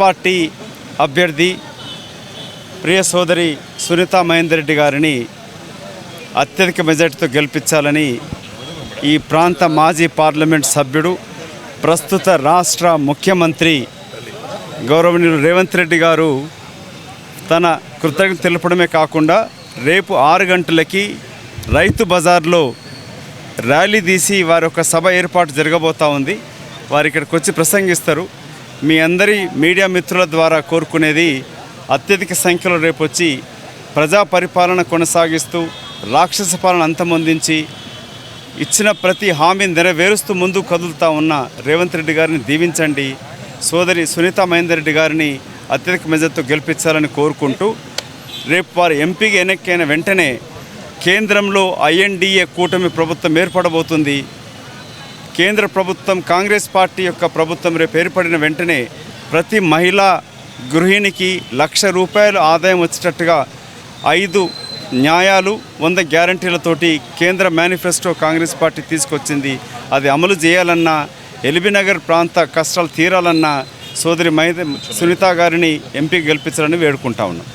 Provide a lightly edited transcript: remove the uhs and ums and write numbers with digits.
Party అభ్యర్థి ప్రియ సోదరి సునీతా మహేందర్ రెడ్డి గారిని అత్యధిక మెజార్టీతో గెలిపించాలని ఈ ప్రాంత మాజీ పార్లమెంట్ సభ్యుడు ప్రస్తుత రాష్ట్ర ముఖ్యమంత్రి గౌరవనీయులు రేవంత్ రెడ్డి గారు తన కృతజ్ఞత తెలపడమే కాకుండా రేపు 6 గంటలకి రైతు బజార్లో ర్యాలీ తీసి వారి యొక్క సభ ఏర్పాటు జరగబోతూ ఉంది. వారు ఇక్కడికి వచ్చి ప్రసంగిస్తారు. మీ అందరి మీడియా మిత్రుల ద్వారా కోరుకునేది అత్యధిక సంఖ్యలో రేపు వచ్చి ప్రజా పరిపాలన కొనసాగిస్తూ రాక్షస పాలన అంతమొందించి ఇచ్చిన ప్రతి హామీని నెరవేరుస్తూ ముందుకు కదులుతూ ఉన్న రేవంత్ రెడ్డి గారిని దీవించండి. సోదరి సునీతా మహేందర్ రెడ్డి గారిని అత్యధిక మెజార్టీతో గెలిపించాలని కోరుకుంటూ రేపు వారు ఎంపీగా ఎన్నికైన వెంటనే కేంద్రంలో INDA కూటమి ప్రభుత్వం ఏర్పడబోతుంది. కేంద్ర ప్రభుత్వం కాంగ్రెస్ పార్టీ యొక్క ప్రభుత్వం రేపు ఏర్పడిన వెంటనే ప్రతి మహిళా గృహిణికి ₹1,00,000 ఆదాయం వచ్చేటట్టుగా 5 న్యాయాలు 100 గ్యారంటీలతోటి కేంద్ర మేనిఫెస్టో కాంగ్రెస్ పార్టీ తీసుకొచ్చింది. అది అమలు చేయాలన్నా ఎల్బీనగర్ ప్రాంత కష్టాలు తీరాలన్నా సోదరి సునీతా గారిని ఎంపీ గెలిపించాలని వేడుకుంటా ఉన్నాం.